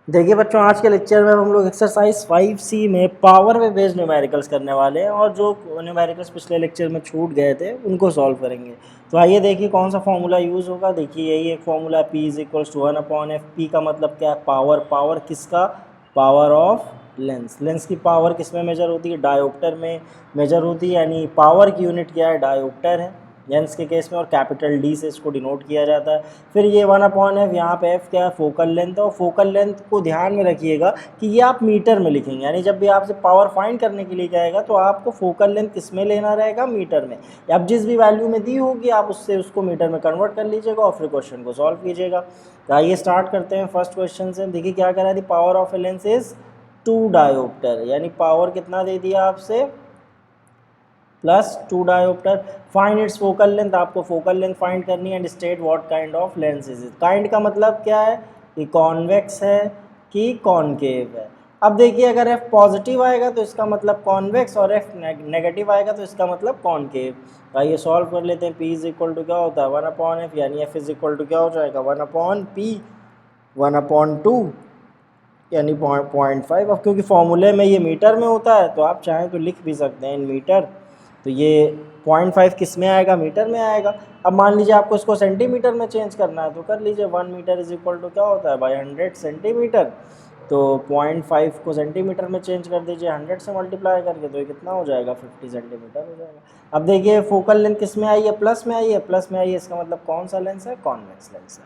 देखिए बच्चों, आज के लेक्चर में हम लोग एक्सरसाइज 5C में पावर में बेस्ड न्यूमेरिकल्स करने वाले हैं और जो न्यूमेरिकल्स पिछले लेक्चर में छूट गए थे उनको सॉल्व करेंगे। तो आइए देखिए कौन सा फॉर्मूला यूज़ होगा। देखिए यही एक फॉर्मूला P = 1/f। P का मतलब क्या है? पावर। पावर किसका? Power of lens. लेंस की पावर किस में मेजर होती है? डायोप्टर में मेजर होती है, यानी पावर की यूनिट क्या है? डायोप्टर है लेंस के केस में, और कैपिटल D से इसको डिनोट किया जाता है। फिर ये 1/f, यहाँ पे f क्या है? Focal length. और फोकल लेंथ को ध्यान में रखिएगा कि ये आप मीटर में लिखेंगे, यानी जब भी आपसे पावर फाइंड करने के लिए कहेगा तो आपको फोकल लेंथ किस में लेना रहेगा? मीटर में। अब जिस भी वैल्यू में दी होगी आप उसको मीटर में कन्वर्ट कर लीजिएगा और फिर क्वेश्चन को सॉल्व कीजिएगा। तो आइए स्टार्ट करते हैं फर्स्ट क्वेश्चन से। देखिए क्या कह रहा है, power of a lens is 2 dioptre, यानी पावर कितना दे दिया आपसे? +2 dioptre. Find its focal length, आपको फोकल लेंथ फाइंड करनी है। And state what kind of lens is it. Kind का मतलब क्या है? कि कॉन्वेक्स है कि कॉनकेव है। अब देखिए अगर f पॉजिटिव आएगा तो इसका मतलब कॉन्वेक्स, और f नेगेटिव आएगा तो इसका मतलब कॉनकेव। आइए सॉल्व कर लेते हैं। P = क्या होता है? 1/f, यानी f = क्या हो जाएगा? 1/p। 1/2 यानी 0.5। अब क्योंकि फॉर्मूले में ये मीटर में होता है तो आप चाहें तो लिख भी सकते हैं इन मीटर। तो ये 0.5 किस में आएगा? मीटर में आएगा। अब मान लीजिए आपको इसको सेंटीमीटर में चेंज करना है तो कर लीजिए। 1 मीटर = क्या होता है भाई? 100 सेंटीमीटर। तो 0.5 को सेंटीमीटर में चेंज कर दीजिए 100 से मल्टीप्लाई करके, तो ये कितना हो जाएगा? 50 सेंटीमीटर हो जाएगा। अब देखिए फोकल लेंथ किस में आई है? प्लस में आई है। प्लस में आई है, इसका मतलब कौन सा लेंस है? कॉन्वेक्स लेंस है।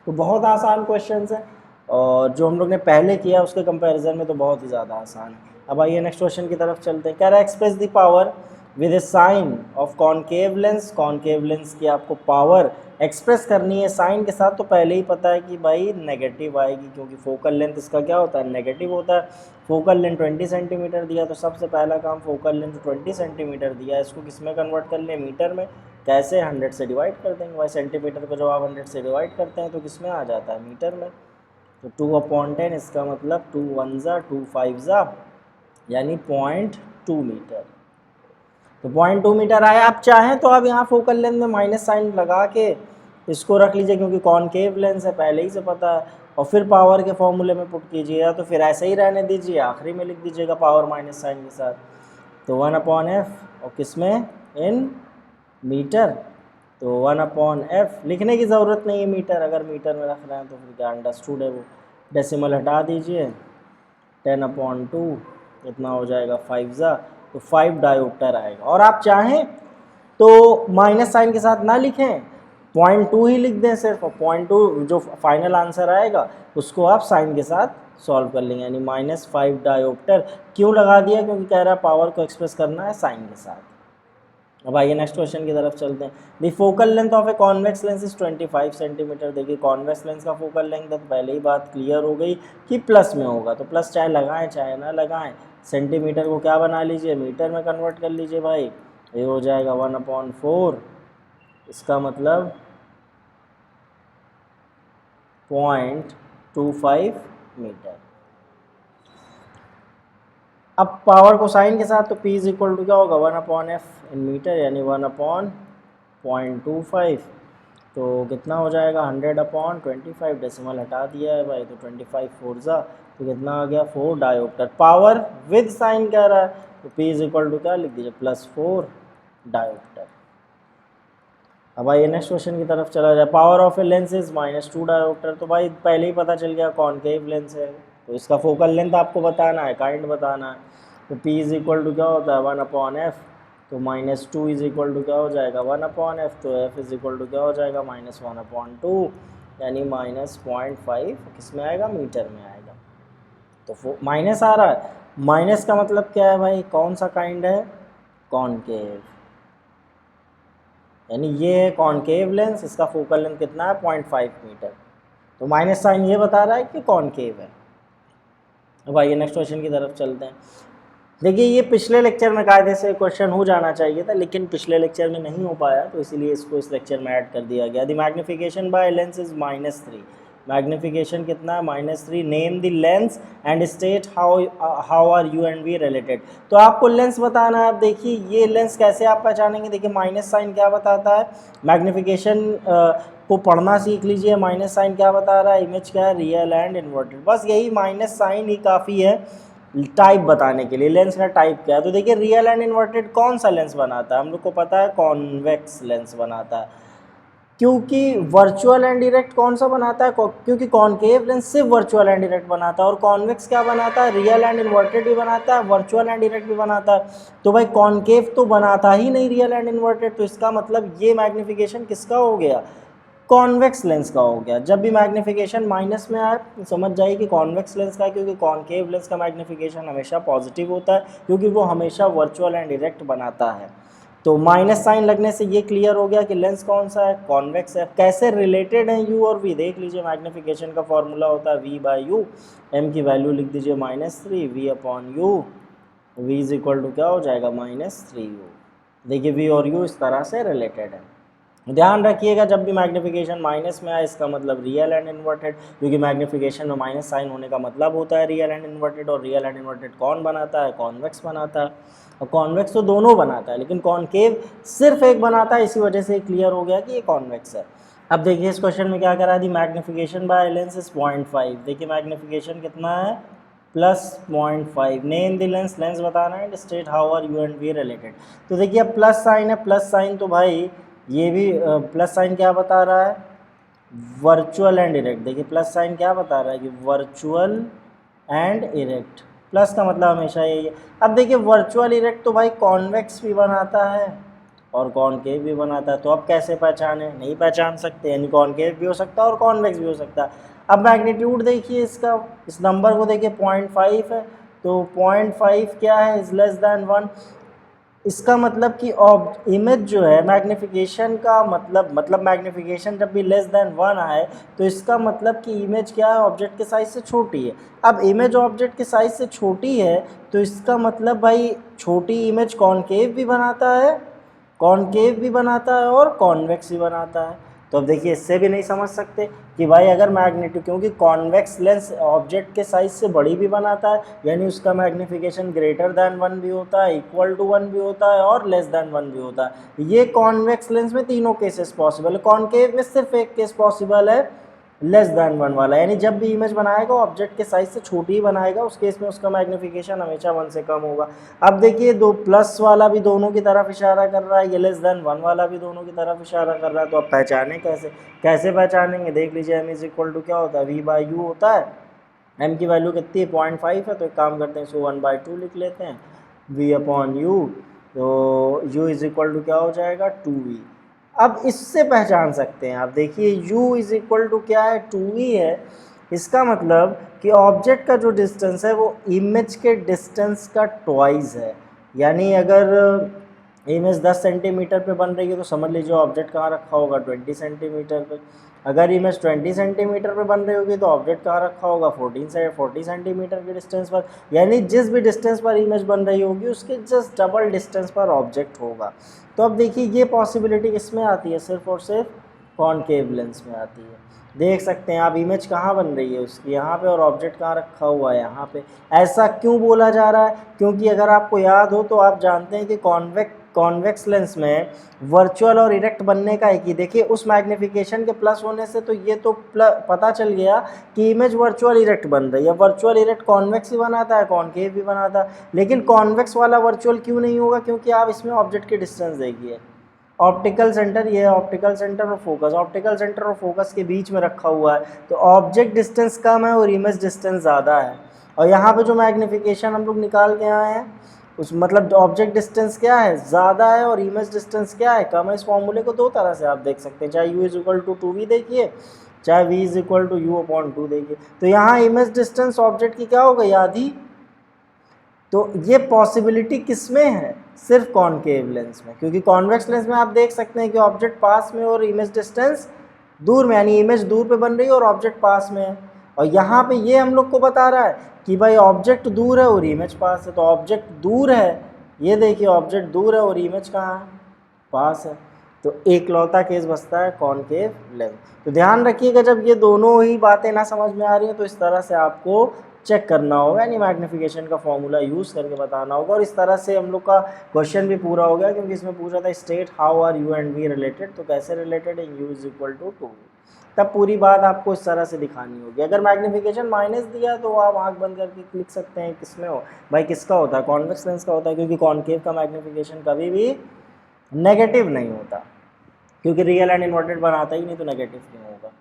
तो बहुत आसान क्वेश्चन है, और जो हम लोग ने पहले किया उसके कंपैरिजन में तो बहुत ही ज़्यादा आसान है। अब आइए नेक्स्ट क्वेश्चन की तरफ चलते हैं। कह रहा है express the power with a sign of concave lens. Concave lens की आपको पावर एक्सप्रेस करनी है साइन के साथ। तो पहले ही पता है कि भाई नेगेटिव आएगी, क्योंकि फोकल लेंथ इसका क्या होता है? नेगेटिव होता है। फोकल लेंथ 20 सेंटीमीटर दिया, तो सबसे पहला काम फोकल लेंथ 20 सेंटीमीटर दिया, इसको किस में कन्वर्ट कर लें? मीटर में। कैसे? 100 से डिवाइड कर देंगे भाई। सेंटीमीटर को जब आप 100 से डिवाइड करते हैं तो किस में आ जाता है? मीटर में। तो 2/10, इसका मतलब 2 1 ज़ा 2 5 ज़ा, यानी 0.2 मीटर। तो 0.2 मीटर आया। आप चाहें तो आप यहाँ फोकल लेंथ में माइनस साइन लगा के इसको रख लीजिए, क्योंकि कॉनकेव लेंस है, पहले ही से पता है। और फिर पावर के फॉर्मूले में पुट कीजिएगा, तो फिर ऐसे ही रहने दीजिए, आखिरी में लिख दीजिएगा पावर माइनस साइन के साथ। तो 1/f, और किस में? In metre. तो 1/f लिखने की ज़रूरत नहीं है मीटर, अगर मीटर में रख रहे हैं तो फिर क्या अंडरस्टूड है वो। डेसिमल हटा दीजिए। 10/2 इतना हो जाएगा 5 ज़ा, तो 5 डायोप्टर आएगा। और आप चाहें तो माइनस साइन के साथ ना लिखें, 0.2 ही लिख दें सिर्फ। 0.2 जो फाइनल आंसर आएगा उसको आप साइन के साथ सॉल्व कर लेंगे, यानी -5 डायोप्टर। क्यों लगा दिया? क्योंकि कह रहा है पावर को एक्सप्रेस करना है साइन के साथ। अब आइए नेक्स्ट क्वेश्चन की तरफ चलते हैं। The focal length of a convex lens is 25 centimetre. देखिए कॉन्वेक्स लेंस का फोकल लेंथ है, तो पहले ही बात क्लियर हो गई कि प्लस में होगा। तो प्लस चाहे लगाएं चाहे ना लगाएं, सेंटीमीटर को क्या बना लीजिए? मीटर में कन्वर्ट कर लीजिए भाई। ये हो जाएगा 1/4, इसका मतलब 0.25 मीटर। अब पावर को साइन के साथ, तो P = क्या होगा? 1/f इन मीटर, यानी 1/0.25। तो कितना हो जाएगा? 100/25। डेसिमल हटा दिया है भाई, तो 25 4 ज़ा, तो कितना आ गया? 4 डायोप्टर। पावर विद साइन कह रहा है, तो P = क्या लिख दीजिए? +4 डायोप्टर। अब आइए नेक्स्ट क्वेश्चन की तरफ चला जाए। Power of a lens is -2 dioptre. तो भाई पहले ही पता चल गया कॉनकेव लेंस है, तो इसका फोकल लेंथ आपको बताना है, काइंड बताना है। तो P = क्या होता है? 1/f। तो -2 क्या हो जाएगा? 1/f। तो f क्या हो जाएगा? -1/2, यानी -0.5 किस में आएगा? मीटर में आएगा। तो माइनस आ रहा है, माइनस का मतलब क्या है भाई? कौन सा काइंड है? कॉनकेव, यानी ये है कॉनकेव लेंस। इसका फोकल लेंथ कितना है? 0.5 मीटर। तो माइनस साइन ये बता रहा है कि कॉनकेव है। अब आइए नेक्स्ट क्वेश्चन की तरफ चलते हैं। देखिए ये पिछले लेक्चर में कायदे से क्वेश्चन हो जाना चाहिए था, लेकिन पिछले लेक्चर में नहीं हो पाया, तो इसीलिए इसको इस लेक्चर में ऐड कर दिया गया। The magnification by lens is -3। Magnification कितना है -3, name the lens and state how are u and v related. तो आपको लेंस बताना है। आप देखिए ये लेंस कैसे आप पहचानेंगे, देखिए माइनस साइन क्या बताता है, मैग्निफिकेशन को पढ़ना सीख लीजिए। माइनस साइन क्या बता रहा है, इमेज क्या है, रियल एंड इन्वर्टेड, बस यही माइनस साइन ही काफ़ी है टाइप बताने के लिए, लेंस का टाइप क्या है। तो देखिए रियल एंड इन्वर्टेड कौन सा लेंस बनाता है, हम लोग को पता है कॉन्वेक्स लेंस बनाता है। क्योंकि वर्चुअल एंड डायरेक्ट कौन सा बनाता है, क्योंकि कॉनकेव लेंस सिर्फ वर्चुअल एंड डायरेक्ट बनाता है, और कॉन्वेक्स क्या बनाता है, रियल एंड इन्वर्टेड भी बनाता है, वर्चुअल एंड डायरेक्ट भी बनाता है। तो भाई कॉनकेव तो बनाता ही नहीं रियल एंड इन्वर्टेड, तो इसका मतलब ये मैग्निफिकेशन किसका हो गया, कॉन्वेक्स लेंस का हो गया। जब भी मैग्निफिकेशन माइनस में आए तो समझ जाइए कि कॉन्वेक्स लेंस का है, क्योंकि कॉनकेव लेंस का मैग्निफिकेशन हमेशा पॉजिटिव होता है, क्योंकि वो हमेशा वर्चुअल एंड डायरेक्ट बनाता है। तो माइनस साइन लगने से ये क्लियर हो गया कि लेंस कौन सा है, कॉन्वेक्स है। कैसे रिलेटेड हैं यू और वी, देख लीजिए मैग्निफिकेशन का फॉर्मूला होता है v/u, m की वैल्यू लिख दीजिए -3, v/u, v is equal to क्या हो जाएगा -3u। देखिए v और u इस तरह से रिलेटेड है। ध्यान रखिएगा जब भी मैग्निफिकेशन माइनस में आए इसका मतलब रियल एंड इन्वर्टेड, क्योंकि मैग्निफिकेशन में माइनस साइन होने का मतलब होता है रियल एंड इन्वर्टेड, और रियल एंड इन्वर्टेड कौन बनाता है, कॉन्वेक्स बनाता है। और कॉन्वेक्स तो दोनों बनाता है, लेकिन कॉनकेव सिर्फ एक बनाता है, इसी वजह से क्लियर हो गया कि ये कॉन्वेक्स है। अब देखिए इस क्वेश्चन में क्या करा दी, मैग्निफिकेशन बाय लेंस इज 0.5। देखिए मैग्निफिकेशन कितना है, +0.5, नेम द लेंस, लेंस बताना है, state how are u and v related. तो देखिए अब प्लस साइन है, प्लस साइन तो भाई ये भी प्लस साइन क्या बता रहा है, वर्चुअल एंड इरेक्ट। देखिए प्लस साइन क्या बता रहा है कि वर्चुअल एंड इरेक्ट, प्लस का मतलब हमेशा यही है। अब देखिए वर्चुअल इरेक्ट तो भाई कॉन्वेक्स भी बनाता है और कॉनकेव भी बनाता है, तो अब कैसे पहचाने, नहीं पहचान सकते, यानी कॉनकेव भी हो सकता है और कॉन्वेक्स भी हो सकता है। अब मैग्नीट्यूड देखिए इसका, इस नंबर को देखिए 0.5 है, तो 0.5 क्या है, इज लेस दैन 1। इसका मतलब कि इमेज जो है मैग्निफिकेशन का मतलब मैग्निफिकेशन जब भी लेस दैन 1 आए तो इसका मतलब कि इमेज क्या है, ऑब्जेक्ट के साइज से छोटी है। अब इमेज ऑब्जेक्ट के साइज से छोटी है तो इसका मतलब भाई छोटी इमेज कॉनकेव भी बनाता है, कॉनकेव भी बनाता है और कॉन्वेक्स भी बनाता है। तो अब देखिए इससे भी नहीं समझ सकते कि भाई अगर मैग्नीट्यूड, क्योंकि कॉन्वेक्स लेंस ऑब्जेक्ट के साइज से बड़ी भी बनाता है, यानी उसका मैग्निफिकेशन ग्रेटर दैन 1 भी होता है, इक्वल टू 1 भी होता है और लेस दैन 1 भी होता है। ये कॉन्वेक्स लेंस में तीनों केसेस पॉसिबल है, कॉनकेव में सिर्फ एक केस पॉसिबल है, लेस दैन 1 वाला, यानी जब भी इमेज बनाएगा ऑब्जेक्ट के साइज से छोटी ही बनाएगा, उस केस में उसका मैग्निफिकेशन हमेशा 1 से कम होगा। अब देखिए दो प्लस वाला भी दोनों की तरफ इशारा कर रहा है, ये लेस दैन 1 वाला भी दोनों की तरफ इशारा कर रहा है, तो अब पहचाने कैसे पहचानेंगे, देख लीजिए m इज इक्वल टू क्या होता है, v/u होता है। m की वैल्यू कितनी है, 0.5 है, तो एक काम करते हैं इसको 1/2 लिख लेते हैं, v/u, तो u इज इक्वल टू क्या हो जाएगा 2v। अब इससे पहचान सकते हैं आप, देखिए u इज इक्वल टू क्या है 2v है, इसका मतलब कि ऑब्जेक्ट का जो डिस्टेंस है वो इमेज के डिस्टेंस का ट्वाइस है। यानी अगर इमेज 10 सेंटीमीटर पे बन रही है तो समझ लीजिए ऑब्जेक्ट कहाँ रखा होगा 20 सेंटीमीटर पे। अगर इमेज 20 सेंटीमीटर पे बन रही होगी तो ऑब्जेक्ट कहाँ रखा होगा 40 सेंटीमीटर के डिस्टेंस पर। यानी जिस भी डिस्टेंस पर इमेज बन रही होगी उसके जस्ट डबल डिस्टेंस पर ऑब्जेक्ट होगा। तो अब देखिए ये पॉसिबिलिटी किसमें आती है, सिर्फ और सिर्फ कॉनकेव लेंस में आती है। देख सकते हैं आप इमेज कहाँ बन रही है उसकी, यहाँ पे, और ऑब्जेक्ट कहाँ रखा हुआ है यहाँ पे। ऐसा क्यों बोला जा रहा है, क्योंकि अगर आपको याद हो तो आप जानते हैं कि कॉन्वेक्स लेंस में वर्चुअल और इरेक्ट बनने का है कि देखिए उस मैग्निफिकेशन के प्लस होने से तो ये तो पता चल गया कि इमेज वर्चुअल इरेक्ट बन रही है। वर्चुअल इरेक्ट कॉन्वेक्स भी बनाता है, कॉनकेव भी बनाता है, लेकिन कॉन्वेक्स वाला वर्चुअल क्यों नहीं होगा, क्योंकि आप इसमें ऑब्जेक्ट की डिस्टेंस देखिए, ऑप्टिकल सेंटर, ये है ऑप्टिकल सेंटर और फोकस, ऑप्टिकल सेंटर और फोकस के बीच में रखा हुआ है, तो ऑब्जेक्ट डिस्टेंस कम है और इमेज डिस्टेंस ज़्यादा है। और यहाँ पे जो मैग्निफिकेशन हम लोग निकाल के आए हैं उस मतलब ऑब्जेक्ट डिस्टेंस क्या है, ज़्यादा है, और इमेज डिस्टेंस क्या है, कम है। इस फॉर्मूले को दो तरह से आप देख सकते हैं, चाहे u is equal to 2v देखिए, चाहे v is equal to u/2 देखिए। तो यहाँ इमेज डिस्टेंस ऑब्जेक्ट की क्या हो गई, आधी। तो ये पॉसिबिलिटी किस में है, सिर्फ कॉनकेव लेंस में, क्योंकि कॉन्वेक्स लेंस में आप देख सकते हैं कि ऑब्जेक्ट पास में और इमेज डिस्टेंस दूर में, यानी इमेज दूर पे बन रही है और ऑब्जेक्ट पास में है। और यहाँ पे ये हम लोग को बता रहा है कि भाई ऑब्जेक्ट दूर है और इमेज पास है, तो ऑब्जेक्ट दूर है, ये देखिए ऑब्जेक्ट दूर है और इमेज कहाँ है, पास है। तो एक लौता केस बचता है कॉनकेव लेंस। तो ध्यान रखिएगा जब ये दोनों ही बातें ना समझ में आ रही हैं तो इस तरह से आपको चेक करना होगा, यानी मैग्नीफिकेशन का फॉर्मूला यूज़ करके बताना होगा। और इस तरह से हम लोग का क्वेश्चन भी पूरा हो गया, क्योंकि इसमें पूछा था state how are u and v related, तो कैसे रिलेटेड है, यू इज इक्वल टू 2। तब पूरी बात आपको इस तरह से दिखानी होगी। अगर मैग्नीफिकेशन माइनस दिया तो आप आंख बंद करके लिख सकते हैं किसमें हो भाई, किसका होता है, कॉन्वेक्स लेंस का होता है, क्योंकि कॉनकेव का मैग्नीफिकेशन कभी भी नेगेटिव नहीं होता, क्योंकि रियल एंड इन्वर्टेड बनाता ही नहीं, तो नेगेटिव क्यों होगा।